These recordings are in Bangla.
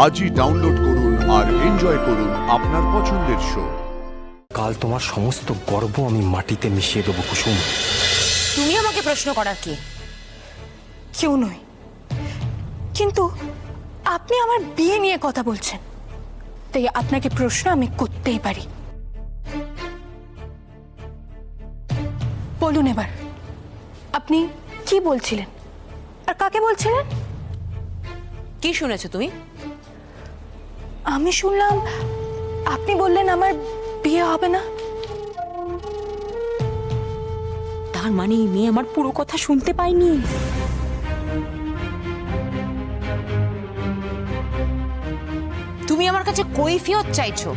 আজই ডাউনলোড করুন আর এনজয় করুন আপনার পছন্দের শো। কাল তোমার সমস্ত গর্ব আমি মাটিতে মিশিয়ে দেবো কুসুম। তুমি আমাকে প্রশ্ন করার কে? কেউ নয়, কিন্তু আপনি আমার বিয়ে নিয়ে কথা বলছেন, তাই আপনাকে প্রশ্ন আমি করতেই পারি। বলুন এবার, আপনি কি বলছিলেন আর কাকে বলছিলেন? কি শুনেছো তুমি? আমি শুনলাম আপনি বললেন আমার বিয়ে হবে না। তার মানে এই মেয়ে আমার পুরো কথা শুনতে পায়নি। তুমি আমার কাছে কৈফিয়ত চাইছো?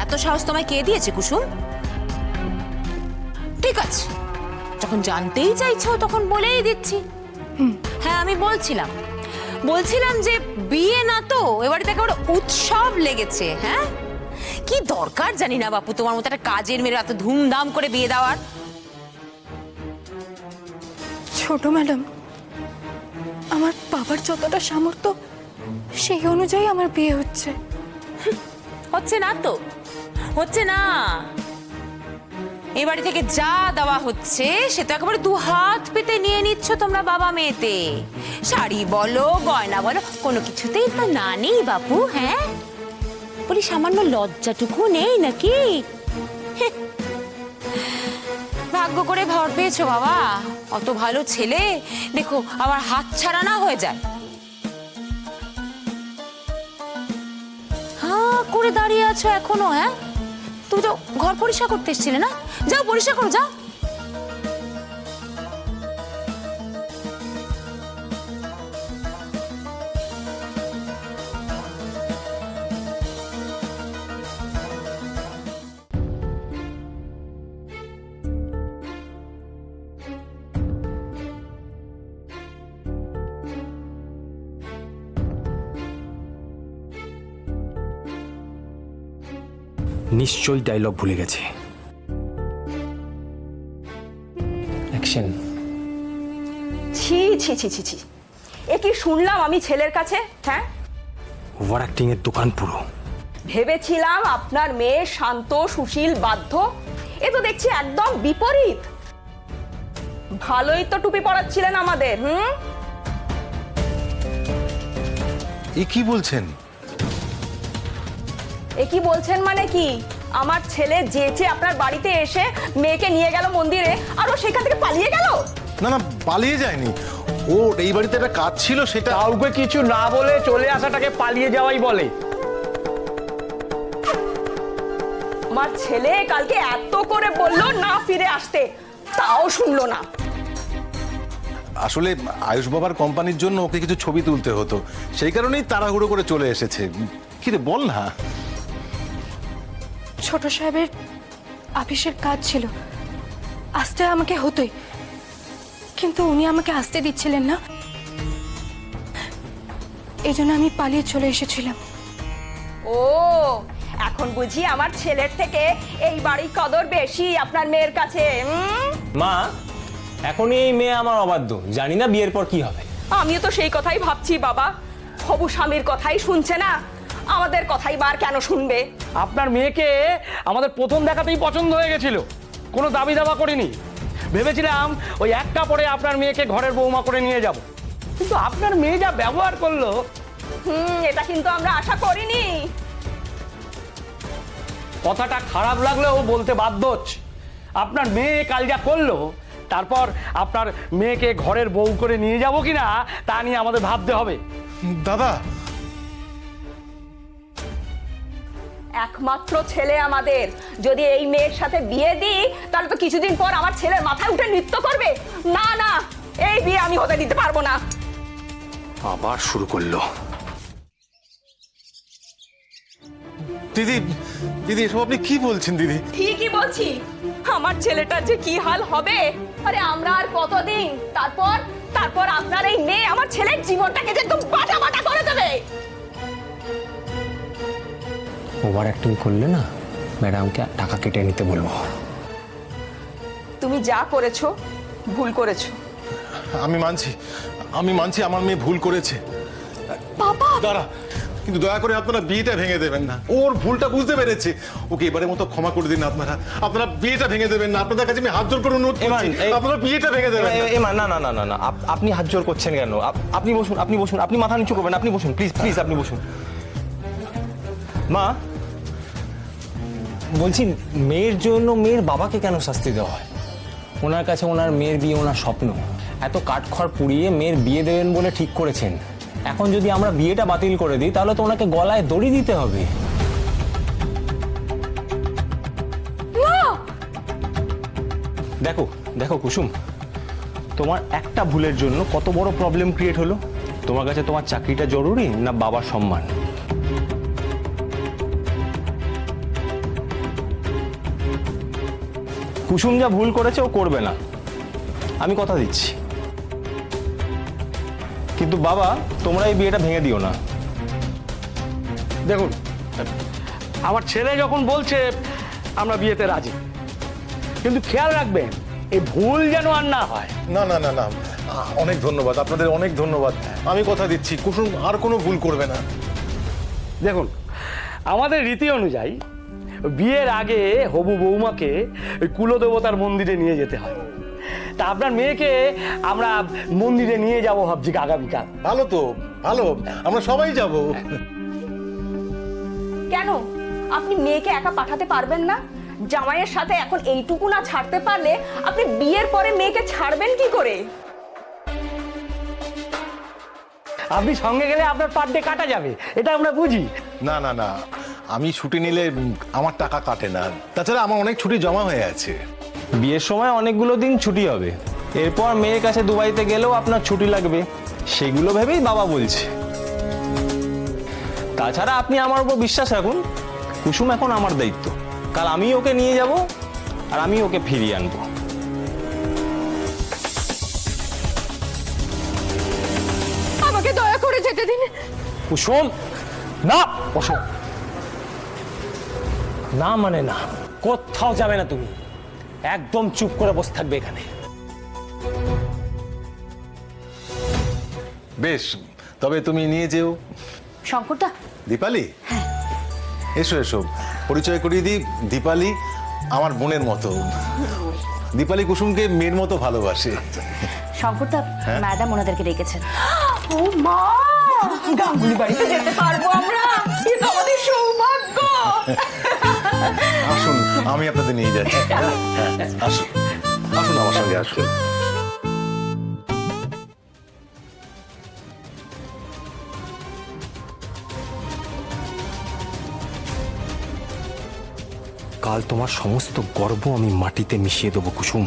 এত সাহস তোমায় কে দিয়েছে কুসুম? ঠিক আছে, যখন জানতেই চাইছো তখন বলেই দিচ্ছি। হ্যাঁ, আমি বলছিলাম যে বিয়ে না তো, এবারে থেকে একটা উৎসব লেগেছে। হ্যাঁ, কি দরকার জানি না বাপু তোমার মতো একটা কাজের মেয়ের এত ধুমধাম করে বিয়ে দেওয়ার। ছোট ম্যাডাম, আমার বাবার যতটা সামর্থ্য সেই অনুযায়ী আমার বিয়ে হচ্ছে। হচ্ছে না তো, হচ্ছে না। এ বাড়ি থেকে যা দেওয়া হচ্ছে সে তো একেবারে দু হাত পেতে নিয়ে নিচ্ছ তোমরা বাবা মেয়েতে। শাড়ি বলো, গয়না বলো, কোনো কিছুতেই তো না নেই বাপু। হ্যাঁ, বলি সামান্য লজ্জাটুকু নেই নাকি? ভাগ্য করে ভর পেয়েছো বাবা, অত ভালো ছেলে দেখো আবার হাত ছাড়া না হয়ে যায়। হ্যাঁ করে দাঁড়িয়ে আছো এখনো? হ্যাঁ, তুমি তো ঘর পরিষ্কার করতে এসেছিলে না? যাও পরিষ্কার করো, যাও। নিশ্চয়ই ডায়লগ ভুলে গেছে। অ্যাকশন। ছি ছি ছি ছি ছি, এ কি শুনলাম আমি ছেলের কাছে? হ্যাঁ, ওভার অ্যাক্টিং এর দোকান পুরো। ভেবেছিলাম আপনার মেয়ে শান্ত, সুশীল, বাধ্য। এ তো দেখছি একদম বিপরীত। ভালোই তো টুপি পরাচ্ছিলেন আমাদের। এ কি বলছেন? এ কি বলছেন মানে কি? আমার ছেলে যেচে আপনার বাড়িতে এসে মেয়েকে নিয়ে গেল মন্দিরে, আর ও সেখান থেকে পালিয়ে গেল? না না, পালিয়ে যায়নি। ও এই বাড়িতে একটা কাজ ছিল, সেটা কাউকে কিছু না বলে চলে আসাটাকে পালিয়ে যাওয়াই বলে। আমার ছেলে কালকে এত করে বলল না ফিরে আসতে, তাও শুনলো না। আসলে আয়ুষ বাবার কোম্পানির জন্য ওকে কিছু ছবি তুলতে হতো, সেই কারণেই তাড়াহুড়ো করে চলে এসেছে। কি রে, বল না। ছোট সাহেবের অফিসের কাজ ছিল, আসতে আমাকে হতোই, কিন্তু উনি আমাকে আসতে দিচ্ছিলেন না, এই জন্য আমি পালিয়ে চলে এসেছিলাম। ও, এখন বুঝি আমার ছেলের থেকে এই বাড়ির কদর বেশি আপনার মেয়ের কাছে? মা, এখনই এই মেয়ে আমার অবাধ্য, জানি না বিয়ের পর কি হবে। আমিও তো সেই কথাই ভাবছি বাবা। হবু স্বামীর কথাই শুনছে না, আমাদের কথাই বার কেন শুনবে? আপনার মেয়েকে আমাদের প্রথম দেখাতেই পছন্দ হয়ে গেছিল, কোনো দাবি দাবা করিনি। ভেবেছিলাম ওই একটা পরে আপনার মেয়েকে ঘরের বৌমা করে নিয়ে যাব, কিন্তু আপনার মেয়ে যা ব্যবহার করলো। এটা কিন্তু আমরা আশা করিনি। কথাটা খারাপ লাগলেও বলতে বাধ্য হচ্ছে। আপনার মেয়ে কাল যা করলো, তারপর আপনার মেয়েকে ঘরের বউ করে নিয়ে যাব কিনা তা নিয়ে আমাদের ভাবতে হবে। দাদা, একমাত্র ছেলে আমাদের, যদি এই মেয়ের সাথে বিয়ে দিই তাহলে তো কিছুদিন পর আমার ছেলের মাথায় উঠে নৃত্য করবে। না না, এই বিয়ে আমি হতে দিতে পারবো না। আবার শুরু করলো। দিদি দিদি, এসব আপনি কি বলছেন দিদি? ঠিকই বলছি, আমার ছেলেটার যে কি হাল হবে। আরে আমরা আর কতদিন, তারপর আপনার এই মেয়ে আমার ছেলের জীবনটাকে যে একদম বাটা বাটা করে দেবে। ওভার অ্যাক্টিং করলে না, ম্যাডামকে টাকা কেটে নিতে বলবো। তুমি যা করেছো ভুল করেছো। আমি মানছি আমার মেয়ে ভুল করেছে। বাবা, দাঁড়া, কিন্তু দয়া করে আপনারা বিয়েটা ভেঙে দেবেন না। ওর ভুলটা বুঝতে পেরেছে, ওকে এবারের মতো ক্ষমা করে দিন। আপনারা বিয়েটা ভেঙে দেবেন না। আপনাদের কাছে আমি হাত জোর করে অনুরোধ করছি, আপনারা বিয়েটা ভেঙে দেবেন না। এমা না না না না না আপনি হাত জোর করছেন কেন? আপনি বসুন, আপনি বসুন, আপনি মাথা নিচু করবেন, আপনি বসুন প্লিজ প্লিজ, আপনি বসুন। মা বলছি, মেয়ের জন্য মেয়ের বাবাকে কেন শাস্তি দেওয়া হয়? ওনার কাছে ওনার মেয়ের বিয়ে ওনার স্বপ্ন, এত কাঠখড় পুড়িয়ে মেয়ের বিয়ে দেবেন বলে ঠিক করেছেন। এখন যদি আমরা বিয়েটা বাতিল করে দিই তাহলে তো ওনাকে গলায় দড়ি দিতে হবে। দেখো দেখো কুসুম, তোমার একটা ভুলের জন্য কত বড় প্রবলেম ক্রিয়েট হলো। তোমার কাছে তোমার চাকরিটা জরুরি না বাবার সম্মান? কুসুম যা ভুল করেছে ও করবে না, আমি কথা দিচ্ছি। কিন্তু বাবা, তোমরা এই বিয়েটা ভেঙে দিও না। দেখুন, আমার ছেলে যখন বলছে আমরা বিয়েতে রাজি, কিন্তু খেয়াল রাখবেন এই ভুল যেন আর না হয়। না না না না, অনেক ধন্যবাদ, আপনাদের অনেক ধন্যবাদ। আমি কথা দিচ্ছি কুসুম আর কোনো ভুল করবে না। দেখুন, আমাদের রীতি অনুযায়ী বিয়ের আগে হবু বৌমাকে ওই কুলদেবতার মন্দিরে নিয়ে যেতে হয়। তা আপনার মেয়েকে আমরা মন্দিরে নিয়ে যাব ভাবছি আগামীকাল। ভালো তো, ভালো, আমরা সবাই যাব। কেন আপনি মেয়েকে একা পাঠাতে পারবেন না? জামাইয়ের সাথে এখন এইটুকু না ছাড়তে পারলে আপনি বিয়ের পরে মেয়েকে ছাড়বেন কি করে? আপনি সঙ্গে গেলে আপনার পার ডে কাটা যাবে, এটা আমরা বুঝি। না না না, আমি ছুটি নিলে আমার টাকা কাটে না। তাছাড়া আমার অনেক ছুটি জমা হয়ে আছে। বিয়ের সময় অনেকগুলো দিন ছুটি হবে, এরপর মেয়ের কাছে দুবাইতে গেলেও আপনার ছুটি লাগবে, সেগুলো ভেবেই বাবা বলছে। তাছাড়া আপনি আমার উপর বিশ্বাস রাখুন, কুসুম এখন আমার দায়িত্ব। কাল আমি ওকে নিয়ে যাব আর আমি ওকে ফিরিয়ে আনবো। আমাকে দয়া করে যেতে দিন। কুসুম না, বসো। না মানে না, কোথাও যাবে না তুমি, একদম চুপ করে বসে থাকবে এখানে। বেশ, তবে তুমি নিয়ে যেও। শঙ্করদা, দীপালি, এসো এসো, পরিচয় করিয়ে দিই। দীপালি আমার বোনের মতো। দীপালি কুসুমকে মেয়ের মতো ভালোবাসে। শঙ্করদা, ম্যাডাম ওনাদেরকে ডেকেছেন। ও মা, গাঙ্গুলি বাড়িতে যেতে পারবো আমরা? এটা আমাদের সৌভাগ্য। আসুন, আমি আপনাদের নিয়ে যাচ্ছি। আসুন আসুন, আমার সঙ্গে আসুন। কাল তোমার সমস্ত গর্ব আমি মাটিতে মিশিয়ে দেবো কুসুম।